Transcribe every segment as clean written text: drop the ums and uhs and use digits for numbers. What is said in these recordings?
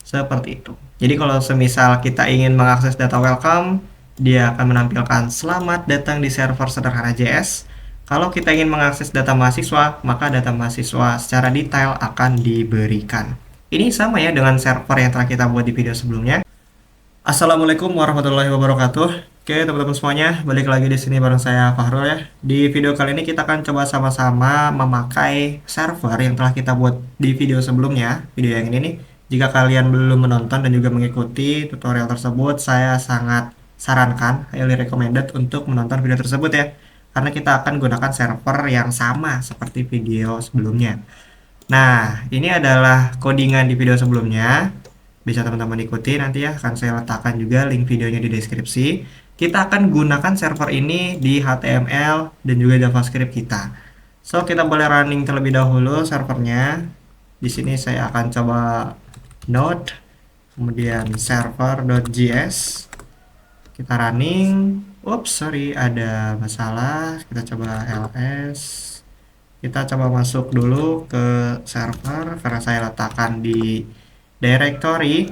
Seperti itu. Jadi kalau semisal kita ingin mengakses data welcome, dia akan menampilkan selamat datang di server sederhana JS. Kalau kita ingin mengakses data mahasiswa, maka data mahasiswa secara detail akan diberikan. Ini sama ya dengan server yang telah kita buat di video sebelumnya. Assalamualaikum warahmatullahi wabarakatuh. Oke, teman-teman semuanya, balik lagi di sini bareng saya Fahrul ya. Di video kali ini kita akan coba sama-sama memakai server yang telah kita buat di video sebelumnya, video yang ini nih. Jika kalian belum menonton dan juga mengikuti tutorial tersebut, saya sangat sarankan, highly recommended untuk menonton video tersebut ya. Karena kita akan gunakan server yang sama seperti video sebelumnya. Nah, ini adalah codingan di video sebelumnya. Bisa teman-teman ikuti nanti ya, akan saya letakkan juga link videonya di deskripsi. Kita akan gunakan server ini di HTML dan juga JavaScript kita. So, kita boleh running terlebih dahulu servernya. Di sini saya akan coba node, kemudian server.js. Kita running. Oops, sorry, ada masalah. Kita coba ls. Kita coba masuk dulu ke server karena saya letakkan di directory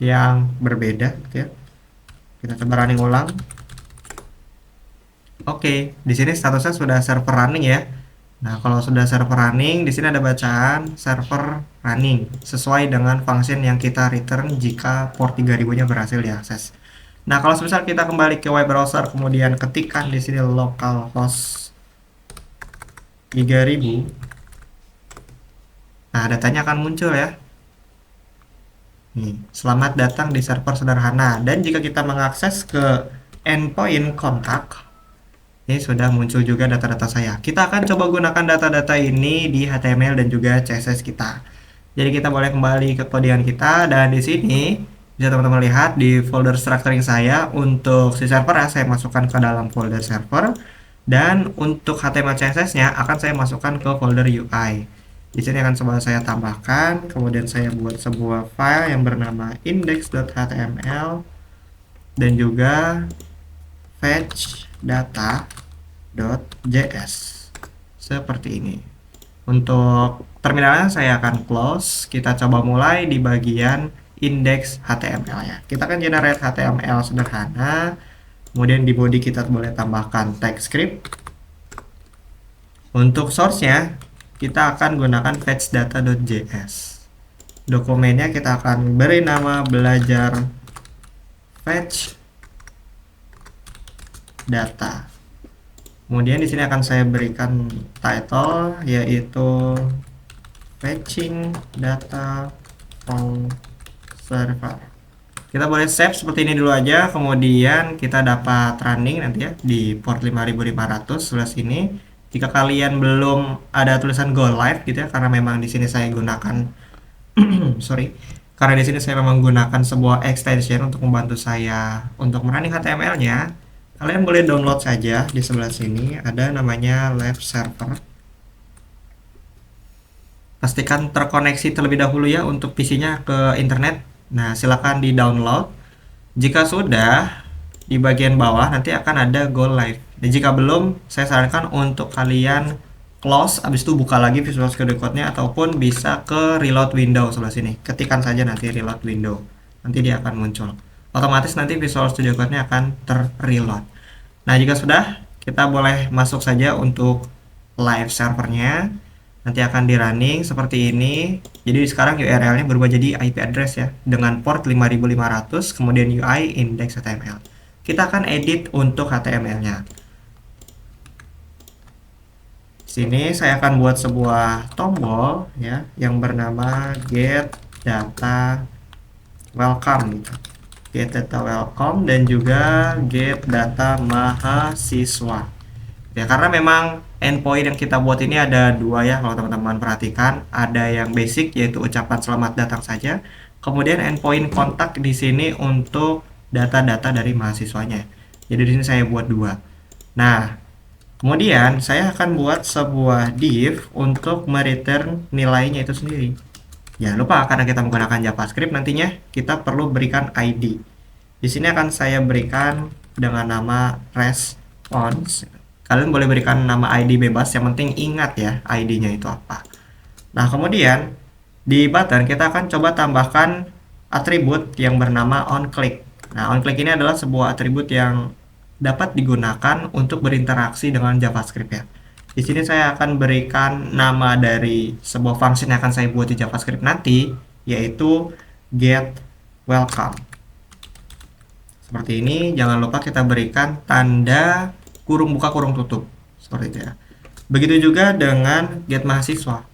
yang berbeda ya. Kita coba running ulang. Oke, di sini statusnya sudah server running ya. Nah, kalau sudah server running, di sini ada bacaan server running sesuai dengan function yang kita return jika port 3000-nya berhasil diakses. Nah, kalau misal kita kembali ke web browser kemudian ketikkan di sini localhost 3000. Nah, datanya akan muncul ya. Selamat datang di server sederhana. Dan jika kita mengakses ke endpoint kontak, ini sudah muncul juga data-data saya. Kita akan coba gunakan data-data ini di HTML dan juga CSS kita. Jadi kita boleh kembali ke codingan kita dan di sini bisa teman-teman lihat di folder structuring saya untuk si server ya, saya masukkan ke dalam folder server dan untuk HTML CSS-nya akan saya masukkan ke folder UI. Di sini akan coba saya tambahkan, kemudian saya buat sebuah file yang bernama index.html dan juga fetch data.js seperti ini. Untuk terminalnya saya akan close. Kita coba mulai di bagian index HTML ya. Kita akan generate HTML sederhana. Kemudian di body kita boleh tambahkan TypeScript. Untuk source-nya kita akan gunakan fetch-data.js. Dokumennya kita akan beri nama belajar fetch data. Kemudian di sini akan saya berikan title yaitu fetching data from server. Kita boleh save seperti ini dulu aja, kemudian kita dapat running nanti ya di port 5500 sebelah sini. Jika kalian belum ada tulisan go live gitu ya, karena memang di sini saya gunakan karena di sini saya memang menggunakan sebuah extension untuk membantu saya untuk merunning HTML-nya. Kalian boleh download saja di sebelah sini, ada namanya live server. Pastikan terkoneksi terlebih dahulu ya untuk PC-nya ke internet. Nah, silakan di-download. Jika sudah, di bagian bawah nanti akan ada go live. Dan jika belum, saya sarankan untuk kalian close, habis itu buka lagi Visual Studio Code-nya ataupun bisa ke reload window sebelah sini. Ketikkan saja nanti reload window. Nanti dia akan muncul. Otomatis nanti Visual Studio Code-nya akan ter-reload. Nah, jika sudah, kita boleh masuk saja untuk live servernya. Nanti akan di running seperti ini. Jadi sekarang URL-nya berubah jadi IP address ya dengan port 5500 kemudian UI index.html. Kita akan edit untuk HTML-nya. Sini saya akan buat sebuah tombol ya yang bernama get data welcome gitu. Get data welcome dan juga get data mahasiswa. Ya karena memang endpoint yang kita buat ini ada dua ya kalau teman-teman perhatikan, ada yang basic yaitu ucapan selamat datang saja. Kemudian endpoint kontak di sini untuk data-data dari mahasiswanya. Jadi di sini saya buat dua. Nah, kemudian saya akan buat sebuah div untuk mereturn nilainya itu sendiri. Jangan lupa karena kita menggunakan JavaScript nantinya kita perlu berikan ID. Di sini akan saya berikan dengan nama response. Kalian boleh berikan nama ID bebas, yang penting ingat ya ID-nya itu apa. Nah, kemudian di button kita akan coba tambahkan atribut yang bernama onClick. Nah, onClick ini adalah sebuah atribut yang dapat digunakan untuk berinteraksi dengan JavaScript ya. Di sini saya akan berikan nama dari sebuah function yang akan saya buat di JavaScript nanti, yaitu getWelcome. Seperti ini, jangan lupa kita berikan tanda kurung buka kurung tutup. Seperti itu ya. Begitu juga dengan getMahasiswa.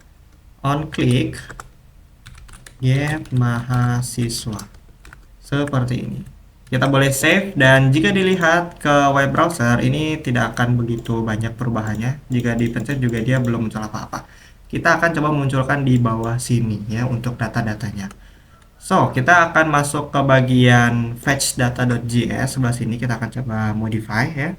OnClick getMahasiswa. Seperti ini. Kita boleh save, dan jika dilihat ke web browser ini tidak akan begitu banyak perubahannya. Jika dipencet juga dia belum muncul apa-apa. Kita akan coba munculkan di bawah sini ya untuk data-datanya. So, kita akan masuk ke bagian fetch-data.js. Sebelah sini kita akan coba modify ya.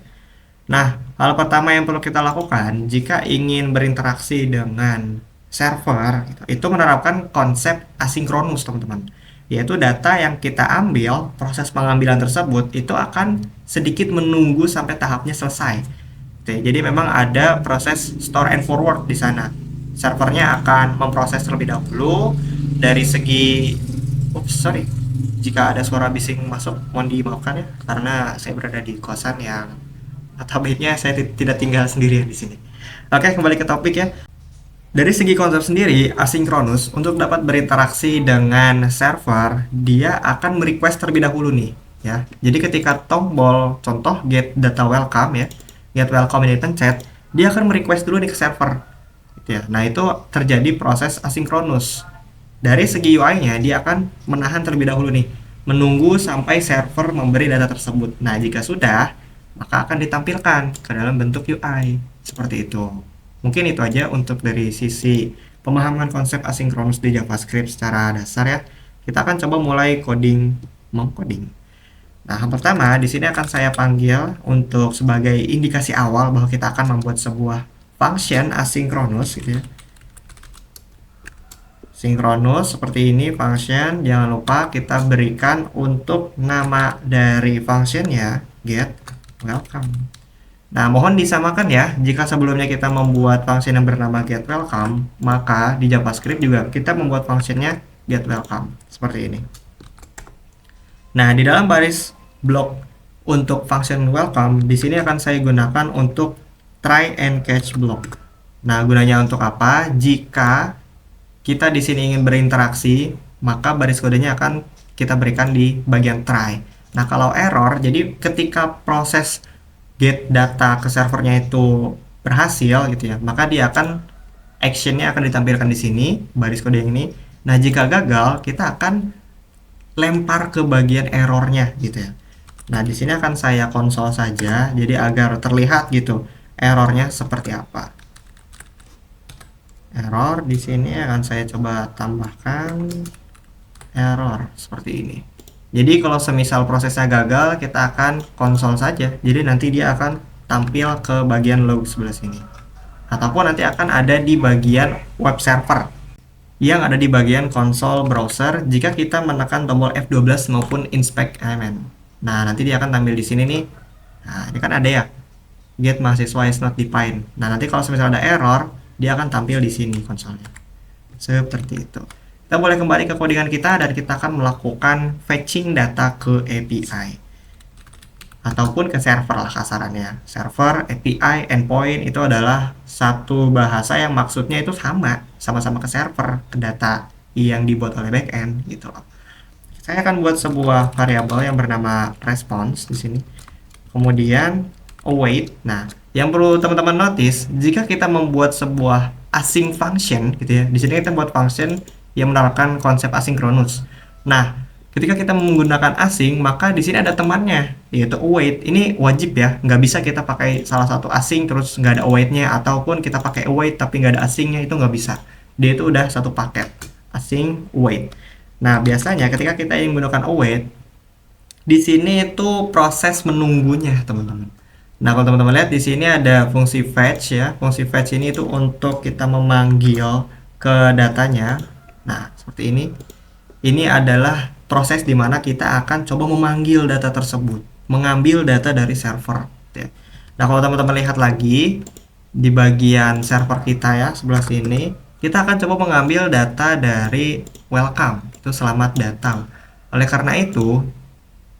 Nah, hal pertama yang perlu kita lakukan jika ingin berinteraksi dengan server itu menerapkan konsep asinkronus, teman-teman. Yaitu data yang kita ambil, proses pengambilan tersebut itu akan sedikit menunggu sampai tahapnya selesai. Jadi memang ada proses store and forward di sana. Servernya akan memproses terlebih dahulu dari segi jika ada suara bising masuk mohon dimaafkan ya, karena saya berada di kosan yang notabene saya tidak tinggal sendirian di sini. Oke, kembali ke topik ya. Dari segi konsep sendiri, asinkronus untuk dapat berinteraksi dengan server, dia akan merequest terlebih dahulu nih, ya. Jadi ketika tombol contoh get data welcome ya, get welcome ini pencet, dia akan merequest dulu nih ke server, gitu ya. Nah, itu terjadi proses asinkronus. Dari segi UI-nya, dia akan menahan terlebih dahulu nih, menunggu sampai server memberi data tersebut. Nah, jika sudah, maka akan ditampilkan ke dalam bentuk UI, seperti itu. Mungkin itu aja untuk dari sisi pemahaman konsep asinkronus di JavaScript secara dasar ya. Kita akan coba mulai mengcoding. Nah, yang pertama di sini akan saya panggil untuk sebagai indikasi awal bahwa kita akan membuat sebuah function asinkronus gitu ya. Sinkronus seperti ini function. Jangan lupa kita berikan untuk nama dari functionnya get welcome. Nah, mohon disamakan ya, jika sebelumnya kita membuat function yang bernama getWelcome, maka di JavaScript juga kita membuat functionnya getWelcome, seperti ini. Nah, di dalam baris blok untuk function welcome, di sini akan saya gunakan untuk try and catch block. Nah, gunanya untuk apa? Jika kita di sini ingin berinteraksi, maka baris kodenya akan kita berikan di bagian try. Nah, kalau error, jadi ketika proses get data ke servernya itu berhasil gitu ya, maka dia akan actionnya akan ditampilkan di sini baris kode yang ini. Nah, jika gagal kita akan lempar ke bagian errornya gitu ya. Nah, di sini akan saya konsol saja jadi agar terlihat gitu errornya seperti apa. Error di sini akan saya coba tambahkan error seperti ini. Jadi kalau semisal prosesnya gagal, kita akan konsol saja. Jadi nanti dia akan tampil ke bagian log sebelah sini. Ataupun nanti akan ada di bagian web server yang ada di bagian konsol browser jika kita menekan tombol F12 maupun inspect element. Nah, nanti dia akan tampil di sini nih. Nah, ini kan ada ya. Get mahasiswa is not defined. Nah, nanti kalau semisal ada error, dia akan tampil di sini konsolnya. Seperti itu. Kita boleh kembali ke codingan kita dan kita akan melakukan fetching data ke API ataupun ke server lah kasarannya. Server, API, endpoint itu adalah satu bahasa yang maksudnya itu sama-sama ke server, ke data yang dibuat oleh backend gitu loh. Saya akan buat sebuah variabel yang bernama response di sini. Kemudian await. Nah, yang perlu teman-teman notice jika kita membuat sebuah async function gitu ya. Di sini kita buat function yang menerapkan konsep asinkronus. Nah, ketika kita menggunakan async, maka di sini ada temannya, yaitu await. Ini wajib ya, nggak bisa kita pakai salah satu async terus nggak ada awaitnya, ataupun kita pakai await tapi nggak ada async-nya, itu nggak bisa. Dia itu udah satu paket, async, await. Nah, biasanya ketika kita ingin menggunakan await, di sini itu proses menunggunya, teman-teman. Nah, kalau teman-teman lihat di sini ada fungsi fetch ya. Fungsi fetch ini itu untuk kita memanggil ke datanya. Nah, seperti ini. Ini adalah proses di mana kita akan coba memanggil data tersebut, mengambil data dari server. Nah, kalau teman-teman lihat lagi di bagian server kita ya, sebelah sini, kita akan coba mengambil data dari welcome, itu selamat datang. Oleh karena itu,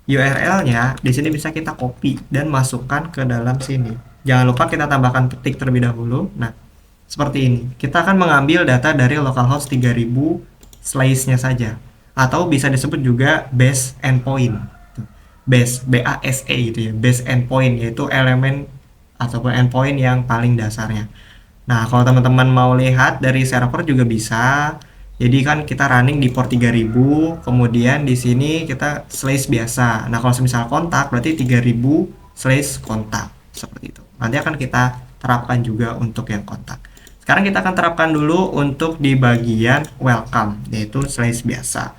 URL-nya di sini bisa kita copy dan masukkan ke dalam sini. Jangan lupa kita tambahkan ketik terlebih dahulu. Nah, seperti ini. Kita akan mengambil data dari localhost 3000 slice-nya saja. Atau bisa disebut juga base endpoint. Base, B-A-S-E gitu ya. Base endpoint, yaitu elemen ataupun endpoint yang paling dasarnya. Nah, kalau teman-teman mau lihat dari server juga bisa. Jadi kan kita running di port 3000, kemudian di sini kita slash biasa. Nah, kalau misal kontak berarti 3000 slash kontak. Seperti itu. Nanti akan kita terapkan juga untuk yang kontak. Sekarang kita akan terapkan dulu untuk di bagian welcome, yaitu slash biasa.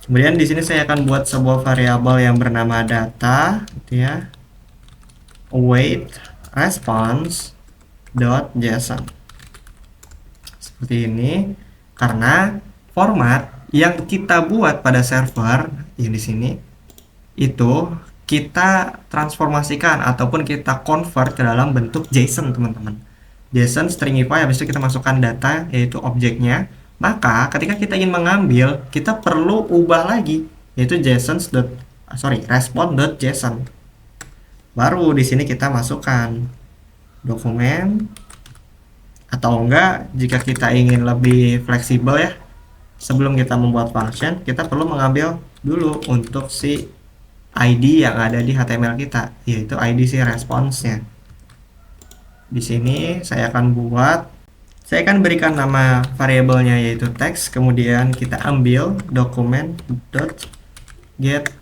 Kemudian di sini saya akan buat sebuah variabel yang bernama data, gitu ya. Await response .json. Seperti ini. Karena format yang kita buat pada server yang di sini itu kita transformasikan ataupun kita convert ke dalam bentuk JSON, teman-teman. JSON stringify, habis itu kita masukkan data yaitu objeknya. Maka ketika kita ingin mengambil, kita perlu ubah lagi yaitu response.json. Baru di sini kita masukkan dokumen. Atau enggak, jika kita ingin lebih fleksibel ya, sebelum kita membuat function, kita perlu mengambil dulu untuk si ID yang ada di HTML kita, yaitu ID si response-nya. Di sini saya akan berikan nama variabelnya yaitu text, kemudian kita ambil dokumen.get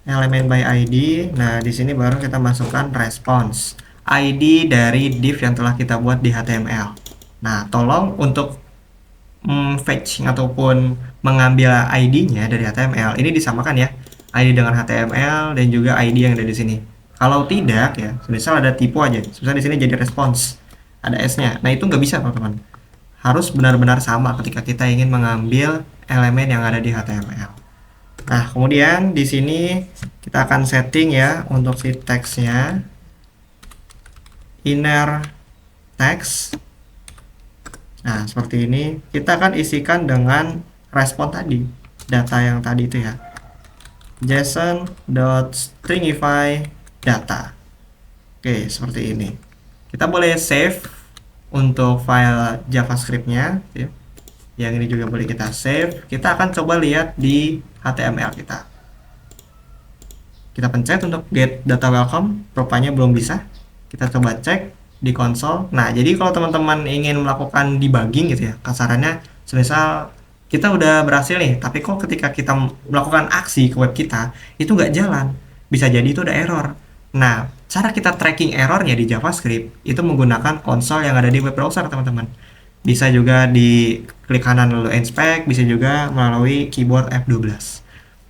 element by ID. Nah, di sini baru kita masukkan response. ID dari div yang telah kita buat di HTML. Nah, tolong untuk fetching ataupun mengambil ID-nya dari HTML, ini disamakan ya, ID dengan HTML dan juga ID yang ada di sini. Kalau tidak ya, misal ada tipe aja, misal di sini jadi response, ada S-nya. Nah, itu nggak bisa, teman-teman. Harus benar-benar sama ketika kita ingin mengambil elemen yang ada di HTML. Nah, kemudian di sini kita akan setting ya untuk si text-nya. Inner text. Nah, seperti ini. Kita akan isikan dengan respon tadi, data yang tadi itu ya. JSON.stringify data. Oke, seperti ini. Kita boleh save untuk file JavaScript-nya ya. Yang ini juga boleh kita save. Kita akan coba lihat di HTML kita. Kita pencet untuk get data welcome, rupanya belum bisa. Kita coba cek di konsol. Nah, jadi kalau teman-teman ingin melakukan debugging gitu ya, kasarannya semisal kita udah berhasil nih, tapi kok ketika kita melakukan aksi ke web kita itu nggak jalan, bisa jadi itu ada error. Nah, cara kita tracking errornya di JavaScript itu menggunakan konsol yang ada di web browser, teman-teman. Bisa juga di klik kanan lalu inspect, bisa juga melalui keyboard F12.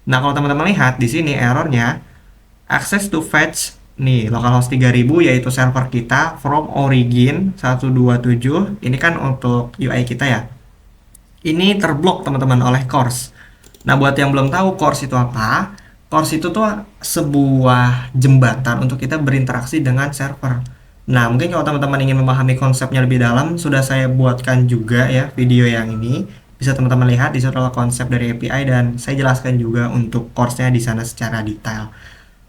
Nah, kalau teman-teman lihat di sini errornya access to fetch nih localhost 3000 yaitu server kita from origin 127. Ini kan untuk UI kita ya. Ini terblok, teman-teman, oleh CORS. Nah, buat yang belum tahu CORS itu apa? CORS itu tuh sebuah jembatan untuk kita berinteraksi dengan server. Nah, mungkin kalau teman-teman ingin memahami konsepnya lebih dalam, sudah saya buatkan juga ya video yang ini. Bisa teman-teman lihat, di situ adalah konsep dari API dan saya jelaskan juga untuk course-nya di sana secara detail.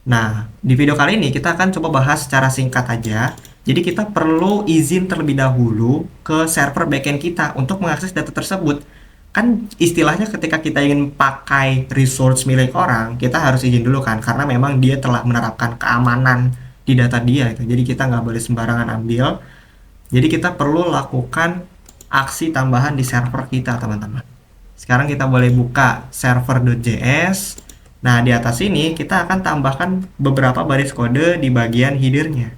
Nah, di video kali ini kita akan coba bahas secara singkat aja. Jadi kita perlu izin terlebih dahulu ke server backend kita untuk mengakses data tersebut. Kan istilahnya ketika kita ingin pakai resource milik orang, kita harus izin dulu kan, karena memang dia telah menerapkan keamanan di data dia itu. Jadi kita nggak boleh sembarangan ambil. Jadi kita perlu lakukan aksi tambahan di server kita, teman-teman. Sekarang kita boleh buka server.js. Nah, di atas ini kita akan tambahkan beberapa baris kode di bagian header-nya.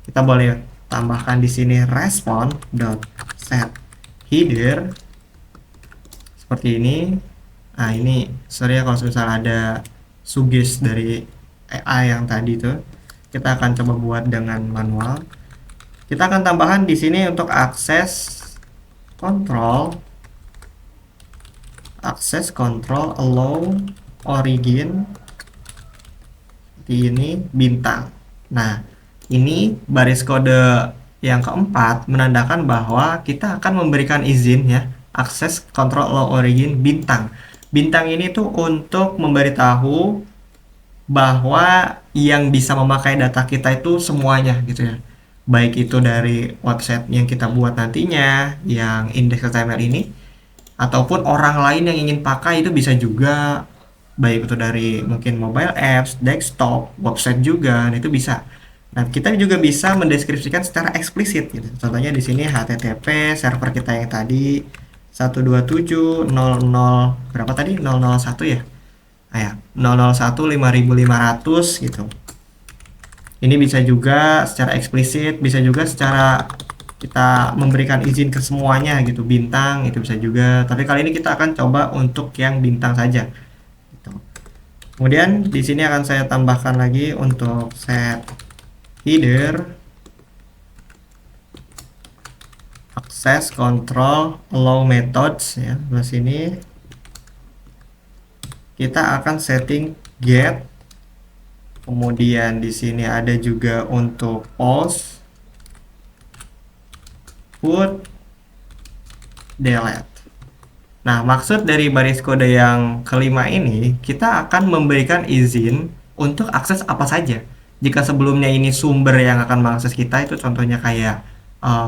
Kita boleh tambahkan di sini response.setHeader seperti ini. Nah, ini sorry ya kalau misalnya ada suggest dari AI yang tadi tuh. Kita akan coba buat dengan manual. Kita akan tambahkan di sini untuk access control allow origin seperti ini bintang. Nah, ini baris kode yang keempat menandakan bahwa kita akan memberikan izin ya akses control allow origin bintang. Bintang ini tuh untuk memberitahu bahwa yang bisa memakai data kita itu semuanya gitu ya. Baik itu dari website yang kita buat nantinya, yang index.html ini, ataupun orang lain yang ingin pakai itu bisa juga, baik itu dari mungkin mobile apps, desktop, website juga, nah itu bisa. Nah, kita juga bisa mendeskripsikan secara eksplisit gitu. Contohnya di sini HTTP server kita yang tadi 127.00 berapa tadi? 001 ya? Ah ya, 001 5500 gitu. Ini bisa juga secara eksplisit, bisa juga secara kita memberikan izin ke semuanya gitu, bintang itu bisa juga. Tapi kali ini kita akan coba untuk yang bintang saja. Gitu. Kemudian di sini akan saya tambahkan lagi untuk set header, access control allow methods ya. Di sini kita akan setting get. Kemudian di sini ada juga untuk post, put, delete. Nah, maksud dari baris kode yang kelima ini, kita akan memberikan izin untuk akses apa saja. Jika sebelumnya ini sumber yang akan mengakses kita, itu contohnya kayak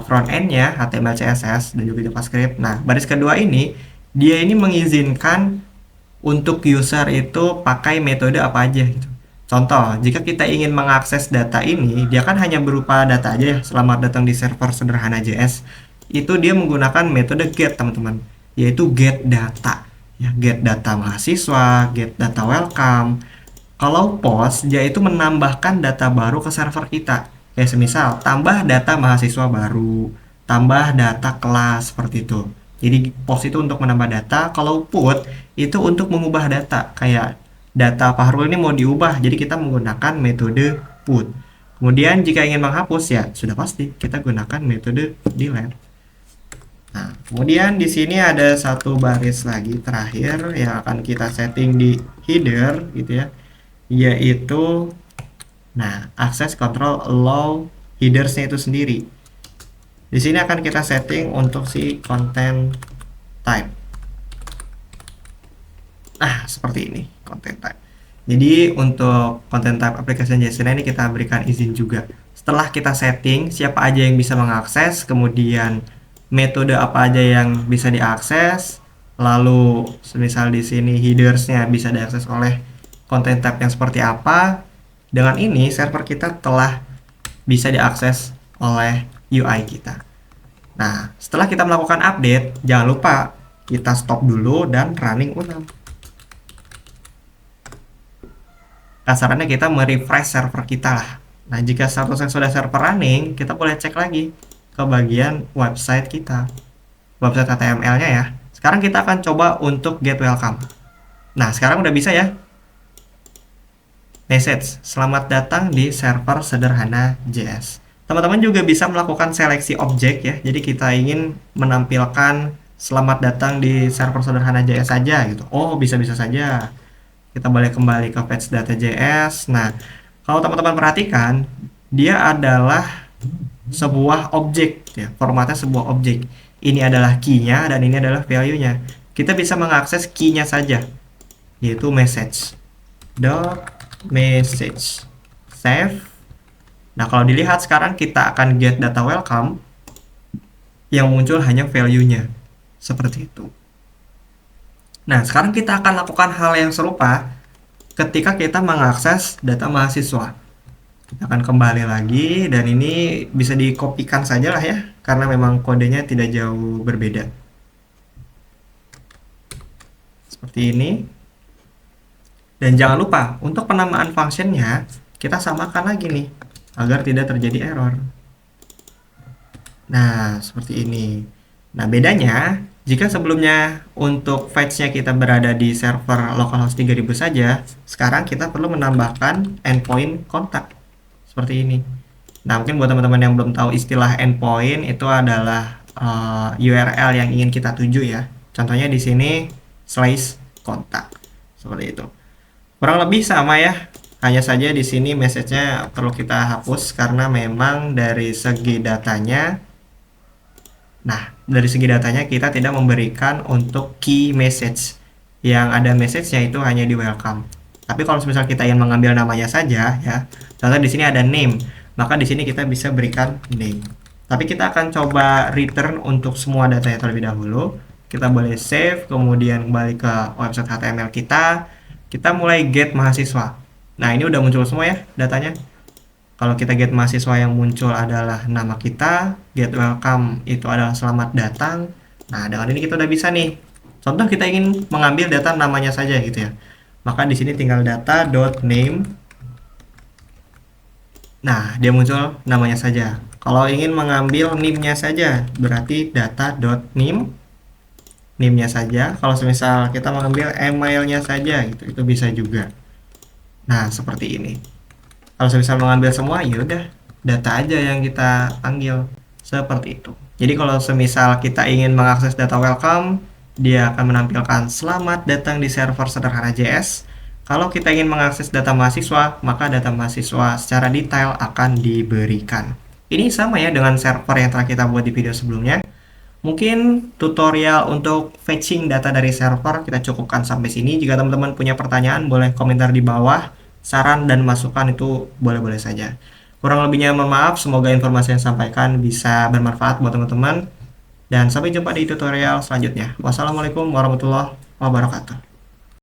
front end-nya, HTML, CSS, dan juga JavaScript. Nah, baris kedua ini, dia ini mengizinkan untuk user itu pakai metode apa aja gitu. Contoh, jika kita ingin mengakses data ini, dia kan hanya berupa data aja ya, selamat datang di server sederhana JS. Itu dia menggunakan metode get, teman-teman, yaitu get data. Ya, get data mahasiswa, get data welcome. Kalau post, dia itu menambahkan data baru ke server kita. Kayak semisal, tambah data mahasiswa baru, tambah data kelas, seperti itu. Jadi post itu untuk menambah data, kalau put itu untuk mengubah data. Kayak data Pak Harul ini mau diubah, jadi kita menggunakan metode put. Kemudian jika ingin menghapus ya sudah pasti kita gunakan metode delete. Nah, kemudian di sini ada satu baris lagi terakhir yang akan kita setting di header gitu ya, yaitu access control allow headersnya itu sendiri. Di sini akan kita setting untuk si content type. Nah, seperti ini content type. Jadi untuk content type application JSON ini kita berikan izin juga. Setelah kita setting siapa aja yang bisa mengakses, kemudian metode apa aja yang bisa diakses, lalu semisal di sini headersnya bisa diakses oleh content type yang seperti apa. Dengan ini server kita telah bisa diakses oleh UI kita. Nah, setelah kita melakukan update, jangan lupa kita stop dulu dan running ulang. Kasarannya kita merefresh server kita lah. Nah, jika statusnya sudah server running, kita boleh cek lagi ke bagian website kita, website HTML-nya ya. Sekarang kita akan coba untuk get welcome. Nah, sekarang udah bisa ya. Message, selamat datang di server sederhana JS. Teman-teman juga bisa melakukan seleksi objek ya. Jadi kita ingin menampilkan selamat datang di server sederhana JS saja gitu. Oh, bisa-bisa saja. Kita boleh kembali ke page.data.js. Nah, kalau teman-teman perhatikan, dia adalah sebuah objek ya, formatnya sebuah objek. Ini adalah key-nya dan ini adalah value-nya. Kita bisa mengakses key-nya saja, yaitu message. Message save. Nah, kalau dilihat sekarang kita akan get data welcome, yang muncul hanya value-nya. Seperti itu. Nah, sekarang kita akan lakukan hal yang serupa ketika kita mengakses data mahasiswa. Kita akan kembali lagi dan ini bisa dikopikan saja lah ya, karena memang kodenya tidak jauh berbeda. Seperti ini. Dan jangan lupa, untuk penamaan functionnya, kita samakan lagi nih, agar tidak terjadi error. Nah, seperti ini. Nah, bedanya, jika sebelumnya untuk fetch-nya kita berada di server localhost 3000 saja, sekarang kita perlu menambahkan endpoint kontak. Seperti ini. Nah, mungkin buat teman-teman yang belum tahu istilah endpoint, itu adalah URL yang ingin kita tuju ya. Contohnya di sini /kontak. Seperti itu. Kurang lebih sama ya. Hanya saja di sini message-nya perlu kita hapus karena memang dari segi datanya, nah, dari segi datanya kita tidak memberikan untuk key message. Yang ada message-nya itu hanya di welcome. Tapi kalau misal kita ingin mengambil namanya saja ya, contoh di sini ada name, maka di sini kita bisa berikan name. Tapi kita akan coba return untuk semua datanya terlebih dahulu. Kita boleh save, kemudian kembali ke website HTML kita. Kita mulai get mahasiswa. Nah, ini udah muncul semua ya datanya. Kalau kita get mahasiswa yang muncul adalah nama kita, get welcome itu adalah selamat datang. Nah, dengan ini kita udah bisa nih. Contoh kita ingin mengambil data namanya saja gitu ya. Maka di sini tinggal data.name. Nah, dia muncul namanya saja. Kalau ingin mengambil NIM-nya saja, berarti data.name, NIM-nya saja. Kalau semisal kita mengambil emailnya saja gitu, itu bisa juga. Nah, seperti ini. Kalau semisal mengambil semua, ya udah data aja yang kita panggil seperti itu. Jadi kalau semisal kita ingin mengakses data welcome, dia akan menampilkan selamat datang di server sederhana JS. Kalau kita ingin mengakses data mahasiswa, maka data mahasiswa secara detail akan diberikan. Ini sama ya dengan server yang telah kita buat di video sebelumnya. Mungkin tutorial untuk fetching data dari server kita cukupkan sampai sini. Jika teman-teman punya pertanyaan, boleh komentar di bawah. Saran dan masukan itu boleh-boleh saja. Kurang lebihnya mohon maaf, semoga informasi yang disampaikan bisa bermanfaat buat teman-teman. Dan sampai jumpa di tutorial selanjutnya. Wassalamualaikum warahmatullahi wabarakatuh.